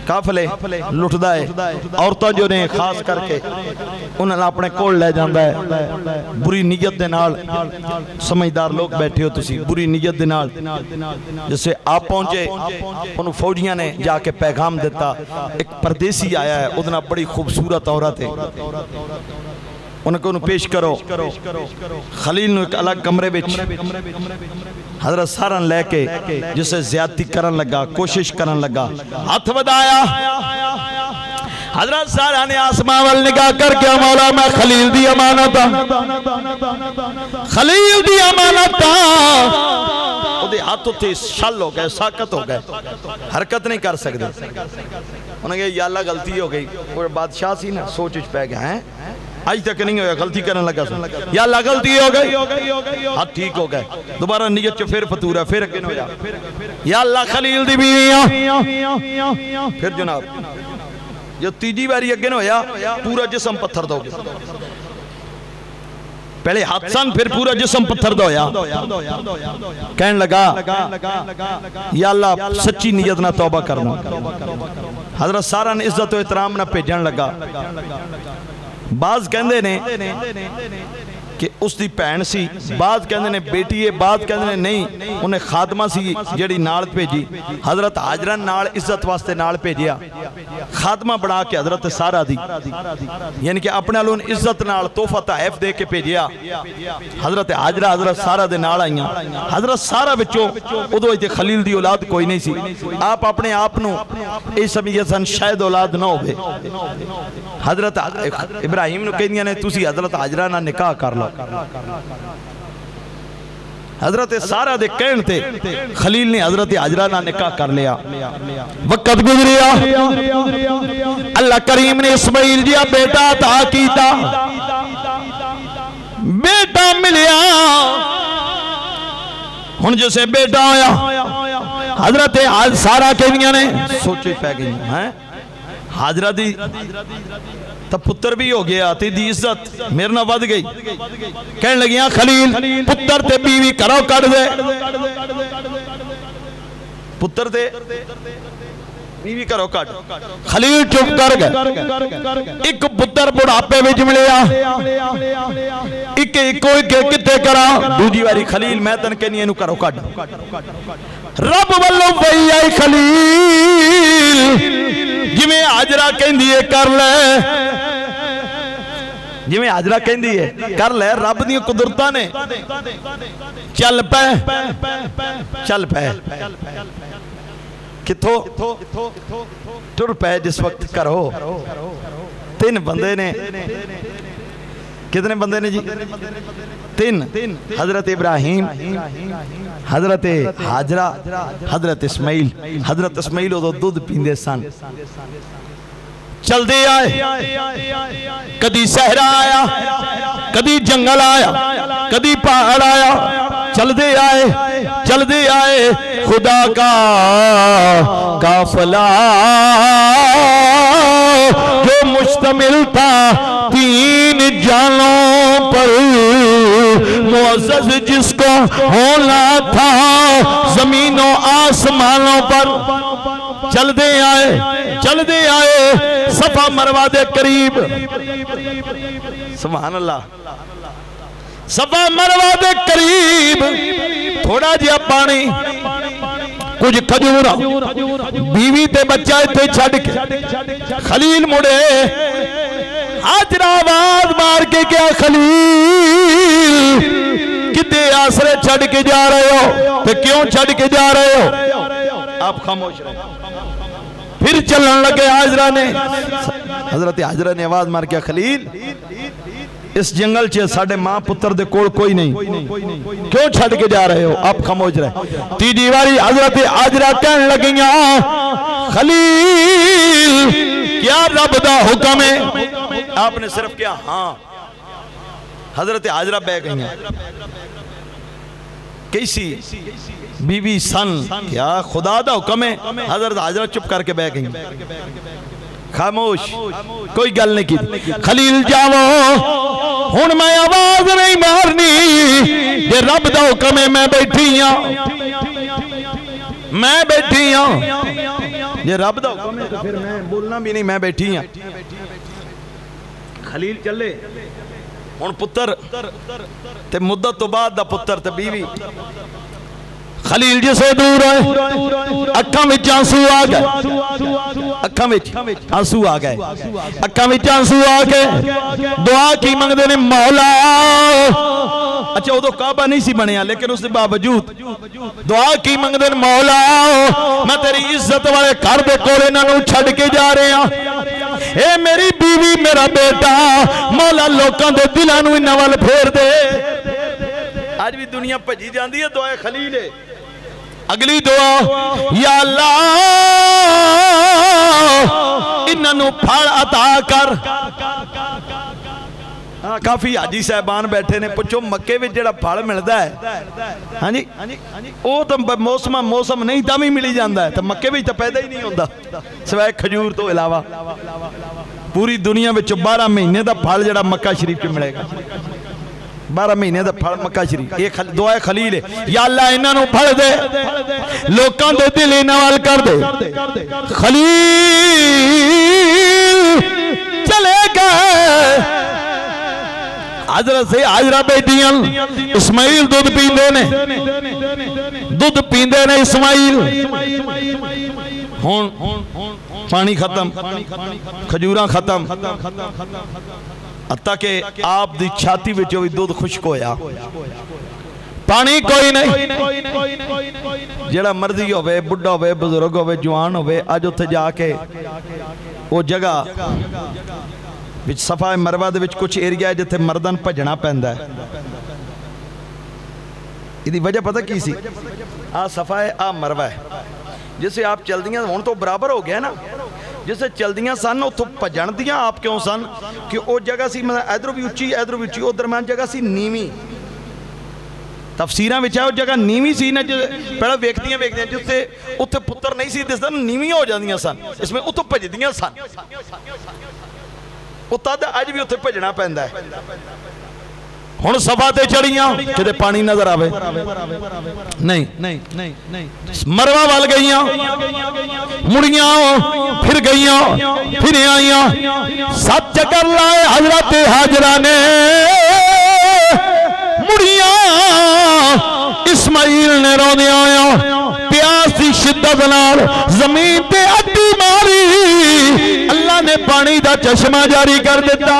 قافلے لٹدا ہے عورتاں جو نے خاص کر کے انہاں نے اپنے کول لے جاندا ہے بری نیت دے نال سمجھدار لوگ بیٹھے ہو تسی بری نیت دے نال جیسے آپ پہنچے انہوں فوجیاں نے جا کے پیغام دیتا ایک پردیسی آیا ہے ادنا بڑی خوبصورت عورت ہے انہیں کو انہوں پیش کرو خلیل نے ایک الگ کمرے بچ حضرت سارن لے کے جسے زیادتی کرن لگا کوشش کرن لگا ہاتھ ودایا حضرت سارا نے آسمان وال نگاہ کر کے مولا میں خلیل دی امانتا خلیل دی امانتا وہ دے ہاتھوں تھے شل ہو گئے ساکت ہو گئے حرکت نہیں کر سکتے انہیں کہا یا اللہ غلطی ہو گئی وہ بادشاہ سی نا سوچ پہ گئے ہیں آج تک نہیں ہویا غلطی کرنے لگا سن یا اللہ غلطی ہو گئی ہاتھ ٹھیک ہو گئے دوبارہ نیت چو پھر فتورہ پھر اگن ہو یا اللہ خلیل دی بیویاں پھر جناب جو تیجی باری اگن ہویا پورا جسم پتھر دو پہلے حادثان پھر پورا جسم پتھر دویا کہنے لگا یا اللہ سچی نیت نہ توبہ کرنا حضرت سارا نے عزت و احترام نہ پیجن لگا بعض کہندے نے کہ اس دی پہن سی بعض کہندے نے بیٹی ہے بعض کہندے نے نہیں انہیں خادمہ سی جڑی نال بھیجی حضرت حاجرہ نال عزت واسطے نال بھیجیا خادمہ بڑھا کے حضرت سارا دی یعنی کہ اپنے لون عزت نال تحفہ تحائف دے کے بھیجیا حضرت حاجرہ حضرت سارا دے نال آئیاں حضرت سارا بچوں ادو ایتے خلیل دی اولاد کوئی نہیں سی آپ اپنے آپنوں اے سمیتاً شاید اولاد نہ ہوئے حضرت ابراہیم نے کہنیا نے تُسی حضرت حاجرہ نہ نکاح کر لو حضرت سارا دے کہن تے خلیل نے حضرت حاجرہ نہ نکاح کر لیا وقت گزریا اللہ کریم نے اسماعیل جیا بیٹا عطا کیتا بیٹا ملیا ہن جسے بیٹا آیا حضرت سارا کہنیا نے سوچے پہ گئی ہیں حاجرہ دی تب پتر بھی ہو گیا تی دی عزت میرے نہ ود گئی کہنے لگیاں خلیل پتر تے بیوی کرو کر دے پتر تے بیوی کرو کٹ خلیل چپ کر گئے ایک پتر بڑھاپے وچ ملیا ایک کتے کرا دوجی واری خلیل میں تن کہنی اینو کرو کٹ رب والوں وہی آئی خلیل جمیں حاجرہ کہندی ہے کر لے جمیں حاجرہ کہندی ہے کر لے رب دی قدرتاں نے چل پہ چل پہ کتھو ٹر پہ جس وقت کرو تین بندے نے کتنے بندے نے جی تین حضرت ابراہیم، حضرت حاجرہ، حضرت اسماعیل۔ حضرت اسماعیل وہ دودھ پیندے سن، چل دے آئے، کدی صحرا آیا، کدی جنگل آیا، کدی پہاڑ آیا، چل دے آئے، چل دے آئے۔ خدا کا قافلہ جو مشتمل تھا 3 جانوں پر، معزز جس کو ہونا تھا زمین و آسمانوں پر، چل دے آئے، چل دے آئے صفا مروہ دے قریب۔ سبحان اللہ، صفا مروہ دے قریب تھوڑا جیا پانی، کچھ کھجورا، بیوی تے بچہ تے چھڑ کے خلیل مڑے۔ حاجرہ آواز مار کے کیا خلیل کتے آسرے چھڑ کے جا رہے ہو؟ تے کیوں چھڑ کے جا رہے ہو؟ آپ خاموش رہے۔ پھر چلن لگے حاجرہ نے، حضرت حاجرہ نے آواز مار کے خلیل اس جنگل چے ساڑھے ماں پتر دے کوڑ کوئی نہیں، کیوں چھڑ کے جا رہے ہو؟ آپ خاموش رہے۔ تیجی واری حضرت حاجرہ کہنے لگیاں خلیل کیا رب دا حکم ہے؟ آپ نے صرف کیا ہاں۔ حضرت حاجرہ بے گئیں کیسی بیوی سن، کیا خدا دا حکم ہے؟ حضرت حاجرہ چپ کر کے بے گئیں، خاموش، کوئی گل نہیں کی۔ خلیل جاؤ ہن میں آواز نہیں مارنی، یہ رب دا حکم ہے، میں بیٹھی ہوں، میں بیٹھی ہوں، یہ رب دا حکم ہے تو پھر میں بولنا بھی نہیں، میں بیٹھی ہوں۔ خلیل چلے ہن پتر تے مدت تو بعد دا پتر تے بیوی۔ خلیل جسے دور ہے، اکھاں وچ آنسو آ گئے، اکھاں وچ آنسو آ گئے، اکھاں وچ آنسو آ کے دعا کی منگدے نے مولا۔ اچھا وہ تو کعبہ نہیں سی بنیا لیکن اس دے باوجود دعا کی منگدے نے مولا میں تیری عزت والے گھر دے کولے انہاں نوں چھڈ کے جا رہے ہاں، اے میری بیوی میرا بیٹا، مولا لوکاں دے دلاں نوں انہاں ول پھیر دے۔ آج بھی دنیا بھجی جاندی ہے دعائے خلیل ہے۔ اگلی دعا یا اللہ انہوں پھڑ عطا کر۔ کافی حاجی صاحبان بیٹھے نے، پوچھو مکے وچ جڑا پھڑ ملدا ہے ہاں جی او تو موسم نہیں تاں وی ملی جاندا ہے، تے مکے وچ تے پیدا ہی نہیں ہوندا سوائے کھجور تو علاوہ۔ پوری دنیا وچ 12 مہینے دا پھڑ جڑا مکہ شریف وچ ملے گا، 12 مہینے دا پھڑ مکہ شریف۔ یہ دعائے خلیل ہے، یا اللہ انہاں نوں پھڑ دے، لوکاں دے دل انہاں وال کر دے۔ خلیل چلے گئے، حضرت سے حاجرہ بیٹیاں، اسماعیل دودھ پیندے نے، دودھ پیندے نے اسماعیل۔ ہون پانی ختم، کھجوراں ختم، حتیٰ کہ آپ دی چھاتی وچ ہوئی دودھ خشک ہویا، پانی کوئی نہیں۔ جڑا مرضی ہوئے، بڑھا ہوئے، بزرگ ہوئے، جوان ہوئے، آج اتھے جا کے وہ جگہ وچ صفا مروہ دے وچ کچھ ایریا ہے جتے مردن بھجنا پیندا ہے۔ یہ دی وجہ پتہ کی سی؟ آ صفا ہے، آ مروہ ہے، جسے آپ چل دیاں ہون تو برابر ہو گیا نا، جسے چل دیاں سن اتھو بھجن دیاں آپ کیوں سن کہ او جگہ سی ادھروں بھی اچھی ادھروں بھی اچھی، او درمیان جگہ سی نیویں۔ تفسیراں وچ ہے او جگہ نیویں سی نا، پہلا ویکھدیاں جسے اتھے پتر نہیں سی دسدا نیویں ہو جاندیاں سن، اس میں اتھو بھجدیاں سن، اتھا اج بھی اتھے بھجنا پیندا ہے۔ ہن صفا تے چڑھیاں کدے پانی نظر آوے نہیں، مروہ وال گئیاں، مڑیاں پھر گئیاں، پھر آئیاں، 7 چکر لائے حضرت حاجرہ نے، مڑیاں اسماعیل نے روندے آیا، پیاس دی شدت نال زمین تے اڈی ماری، اللہ نے پانی دا چشمہ جاری کر دیتا۔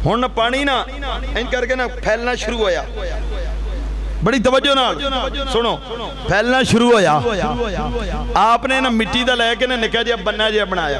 ہن پانی نا ان کر کے نا پھیلنا شروع ہویا، بڑی توجہ نال سنو، پھیلنا شروع ہویا۔ آپ نے نا مٹی دا لے کے نا نکا جیا بننا جیا بنایا،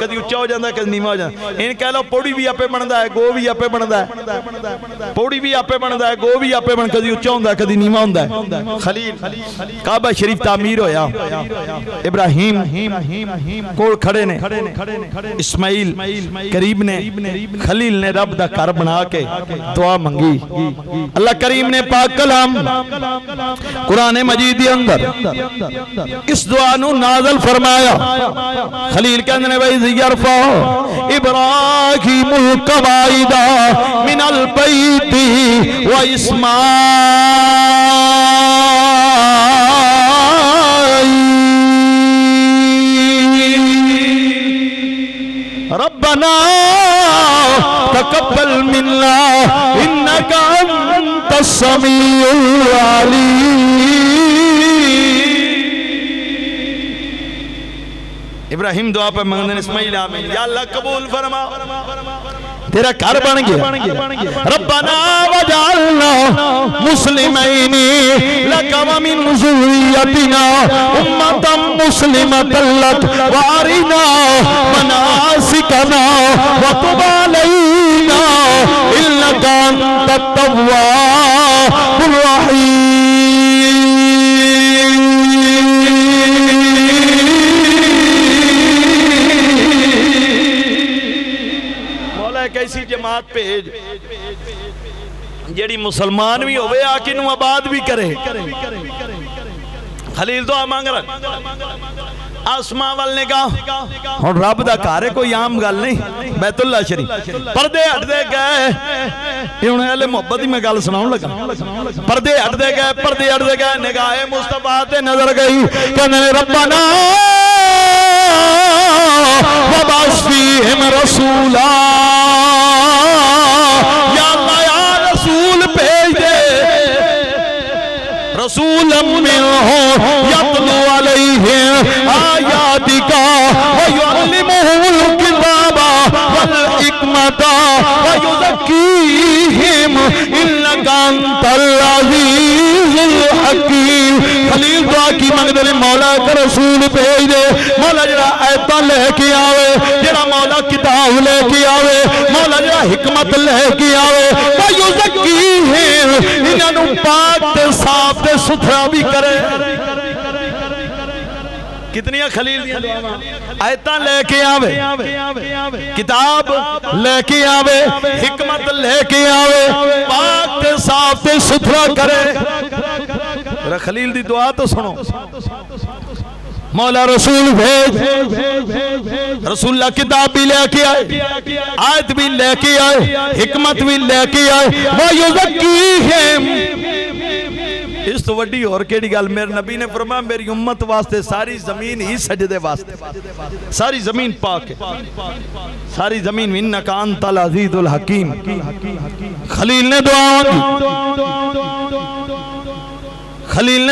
کدی اچھا ہو جاتا ہے کدی نیواں ہو جاتا ہے. ان کہہ لو پوڑی بھی آپے بندا ہے، گو بھی آپے بندا ہے، پوڑی بھی آپے بندا ہے، گو بھی آپے بن، کدی اچھا ہوندا ہے کدی نیواں ہوندا ہے. خلیل کعبہ شریف تعمیر ہویا، ابراہیم کول کھڑے نے، اسماعیل قریب نے، خلیل نے رب دا گھر بنا کے دعا منگی. اللہ کریم نے پاک کلام قرآن مجید دے اندر اس دعا نو نازل فرمایا. خلیل کہندے نے وَإِذْ يَرْفَعُ إِبْرَاهِيمُ الْقَوَاعِدَ مِنَ الْبَيْتِ ربنا تقبل منا انك انت السميع العليم. ابراہیم دعا پہ منگنے نے اسماعیل آمین، یا اللہ قبول فرما، تیرا گھر بن گیا. ربنا وجعلنا مسلمین لک ومن ذریتنا امة مسلمة لک وارنا مناسکنا وتب علینا انک انت التواب الرحیم. ایسی جماعت بھیج جیڑی مسلمان بھی ہوئے آکے نو آباد بھی کرے. خلیل دعا مانگ رہا، آسمان والنے کہا اور رب دا کارے کوئی عام گل نہیں، بیت اللہ شریف پردے ہٹ دے گئے. یہ انہیں اہلِ محبت ہی میں گل سناؤں لگا. پردے ہٹ دے گئے، نگاہ مصطفیٰ تے نظر گئی، کہنے ربنا وَبَعْثْ فِيهِمْ رَسُولًا، یا اللہ یا رسول بھیج دے، رسولا منہم یتلو علیہم آیاتک ویعلمہم الکتاب والحکمت ویزکیہم انک انت العزیز الحکیم. خلیل دعا کی منگدے نے مولا کا رسول بھیج دے، مولا جڑا آیتاں لے کے آوے، جڑا مولا کتاب لے کے آوے، مولا جڑا حکمت لے کے آوے، وَيُزَكِّيهِمْ انہاں نو پاک تے صاف تے ستھرا بھی کرے. کتنی خلیل دیا دعا، آیتاں لے کے آوے، کتاب لے کے آوے، حکمت لے کے آوے، پاک تے صاف تے ستھرا کرے. میرا خلیل دی دعا تو سنو. مولا رسول بھیج، رسول اللہ کتاب بھی لے کے آئے، آیت بھی لے کے آئے، حکمت بھی لے کے آئے. وَيُزَكِّيهِمْ، اس تو وڈی اور کیڑی گل، میرے نبی نے فرمایا میری امت واسطے ساری زمین ہی سجدے واسطے، ساری زمین پاک ہے، ساری زمین. انک انت العزیز الحکیم. خلیل نے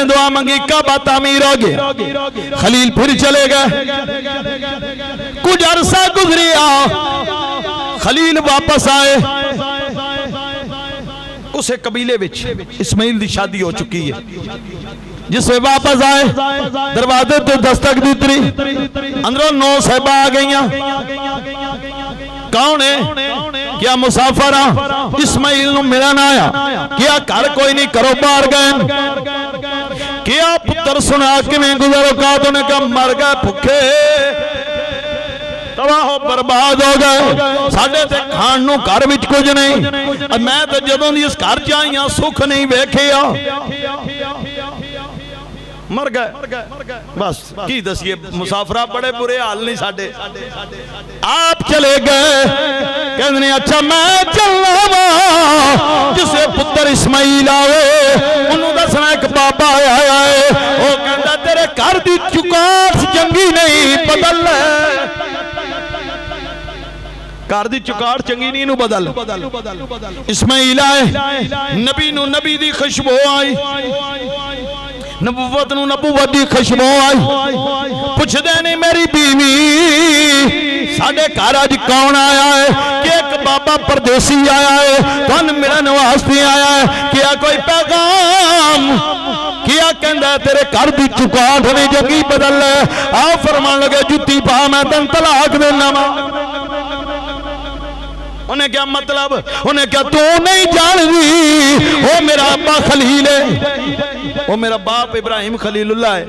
دعا منگی، کعبہ تعمیر ہو گیا. خلیل پھر چلے گئے، کچھ عرصہ گزریا، خلیل واپس آئے. اسے قبیلے وچ اسماعیل دی شادی ہو چکی ہے. جس میں واپس آئے، دروازے تے دستک دیتری، اندروں 9 صحبہ آ گئیاں. کون ہے؟ کیا مسافر اسماعیل نو ملن آیا؟ کیا گھر کوئی نہیں، کرو باہر گئے. کیا پتر سنا کے میں گزر اوقات، انہیں کہا مر گئے بھکے، تباہ و برباد ہو گئے، ساڑھے تے کھان نو گھر وچ کچھ نہیں. میں تو جدوں دی اس گھر چاہیاں سکھ نہیں ویکھیا، مر گئے. بس کی دسیے مسافرہ بڑے برے حال نہیں ساڑھے. آپ چلے گئے، کہنے نے اچھا میں چلنا وا، جسے پتر اسماعیل آوے انہوں دسنا ایک بابا آیا ہے، وہ کہتا تیرے گھر دی چکار چنگی نہیں، بدل لے. گھر دی چکار چنگی نہیں، نو بدل. اسماعیل آئے، نبی نو نبی دی خوشبو آئی، نبوت نو نبوت دی خوشبو آئی. پوچھ دے نہیں میری بیوی ساڑھے گھر آج کون آیا ہے؟ کہ ایک بابا پردیسی آیا ہے، کون میرا نواستی آیا ہے، کیا کوئی پیغام؟ کیا کہندہ کہندا تیرے گھر دی چکاٹ نے جنگی بدل لے آ فرمان لگے جتی پا میں تن طلاق دینا وا انہیں کیا مطلب انہیں کیا تو نہیں جان دی وہ میرا ابا خلیل ہے وہ میرا باپ ابراہیم خلیل اللہ ہے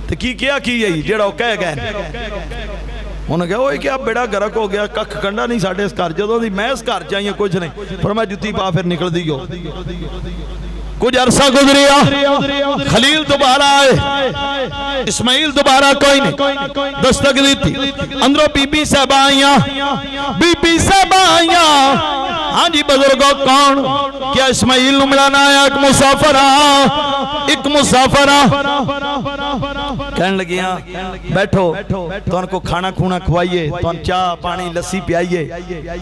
تو کی کیا کی یہی جیڑا وہ کہہ گئے انہیں کہا وہ کیا بیڑا گرک ہو گیا ککھ کنڈا نہیں ساڑھے اس کار جدوں دی میں اس کار چاہیے کچھ نہیں پر میں جتی پا پھر نکل دیو کچھ عرصہ گزریا خلیل دوبارہ آئے اسماعیل دوبارہ کوئی نہیں دستک دیتی اندروں بی بی صاحبہ آئیاں ہاں جی بزرگوں کون کیا اسماعیل نو ملانا آیا ایک مسافرہ کہنے لگیاں بیٹھو تو ان کو کھانا کھونا کھوائیے تو ان چاہ پانی لسی پیائیے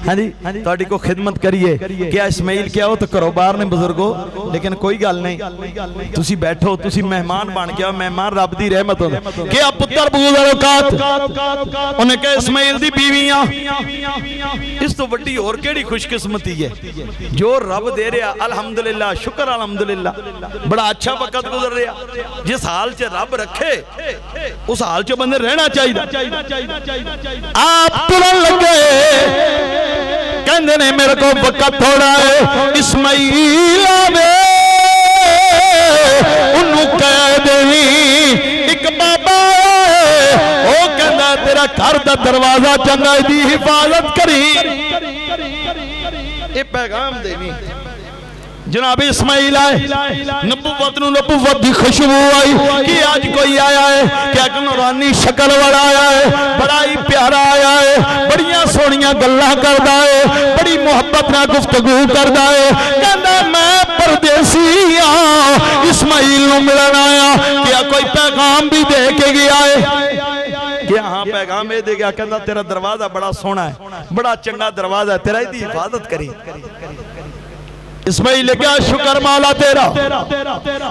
ہاں جی تو اڈی کو خدمت کریے کیا اسماعیل کیا ہو تو کرو بار نے بزرگوں لیکن کوئی گال نہیں تسی بیٹھو تسی مہمان بان کیا مہمان رب دی رحمت ہو کیا پتر بغض اوقات انہیں کہا اسماعیل دی بیویاں اس تو وڈی اور کیڑی خوش قسمتی ہے جو رب دے رہا الحمدللہ شکر الحمدللہ بڑا اچھا وقت گزر رہا جس حال چے رب رکھے اس حال چے بندے رہنا چاہیے آپ تلن لگے کہندے نے میرے کو وقت تھوڑا ہے اسماعیل آوے انہوں کہہ دینی ایک بابا او کہندہ تیرا گھر دا دروازہ چنگا دی حفاظت کری اے پیغام دینی جناب اسماعیل آئے نبوت دی خوشبو آئی کہ آج کوئی آیا ہے کہ ایک نورانی شکل والا آیا ہے بڑا ہی پیارا آیا ہے بڑیاں سونیاں گلاں کردا ہے بڑی محبت نہ گفتگو کردا ہے کہندا میں پردیسی ہاں اسماعیل نو ملن آیا کیا کوئی پیغام بھی دے کے گیا ہے کیا ہاں پیغام دے گیا کہندا تیرا دروازہ بڑا سونا ہے بڑا چنگا دروازہ ہے تیرا ہی دی حفاظت کری اسماعیل کیا شکر مولا تیرا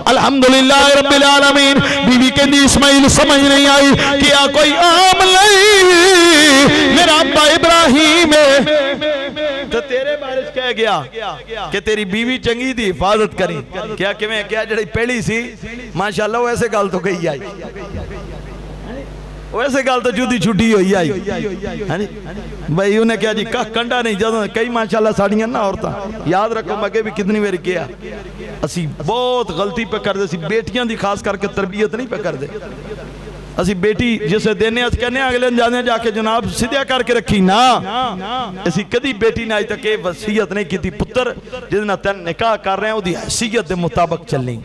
الحمدللہ رب العالمین بیوی کے دی اسماعیل سمجھ نہیں آئی کیا کوئی عام نہیں میرا ابا ابراہیم ہے تو تیرے بارش کہہ گیا کہ تیری بیوی چنگی دی حفاظت کری کیا جڑی پہلی سی ماشاءاللہ وہ ایسے گال تو کہی آئی ویسے گال تو جودی چھوٹی ہوئی آئی بھائی انہیں کیا جی کہا کنڈا نہیں جدوں کئی ماشاءاللہ ساڑیاں نہ عورتاں یاد رکھو مگے بھی کتنی میری کیا اسی بہت غلطی پہ کر دے اسی بیٹیاں دی خاص کر کے تربیت نہیں پہ کر دے اسی بیٹی جسے دینے اس کہنے اگلے جانے جا کے جناب سدھیا کر کے رکھی نا اسی کدی بیٹی نے آئی تک وصیت نہیں کی تھی پتر جدنا تیرا نکاح کر رہے ہیں وہ دی حیثیت دے مطابق چلنی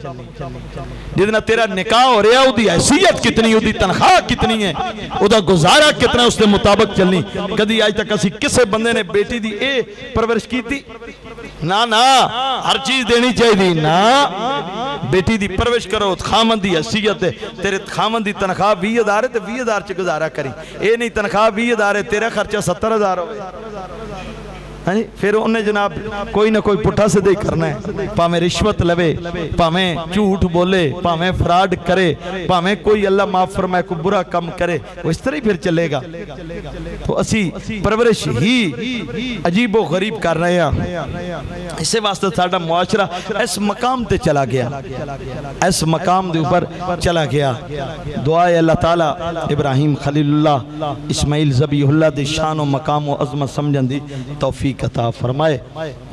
جدنا تیرا نکاح ہو رہا ہے وہ دی حیثیت کتنی وہ دی تنخواہ کتنی ہے وہ دا گزارہ کتنا اس دے مطابق چلنی کدی آئی تک اسی کسے بندے نے بیٹی دی اے پرورش کی تھی نا ہر چیز دینی چاہی دی نا بیٹی دی پرورش کرو خامن دی حیثیت ہے تیرے خامن دی تنخواہ 20,000 ہے تو 20,000 چے گزارہ کری اے نہیں تنخواہ 20,000 ہے تیرا خرچہ 70,000 ہوئے پھر انہیں جناب کوئی نہ کوئی پٹھا سے دے کرنا ہے پامیں رشوت لوے پامیں جھوٹ بولے پامیں فراڈ کرے پامیں کوئی اللہ معاف فرمائے کوئی برا کم کرے وہ اس طرح ہی پھر چلے گا تو اسی پرورش ہی عجیب و غریب کر رہے ہیں اسے واسطہ ساڑھا معاشرہ اس مقام تے چلا گیا اس مقام دے اوپر چلا گیا دعائے اللہ تعالیٰ ابراہیم خلیل اللہ اسماعیل ذبیح اللہ دے شان و مقام و عظمت سمجھن دی توفیق عطا فرمائے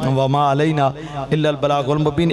وما علینا الا البلاغ المبین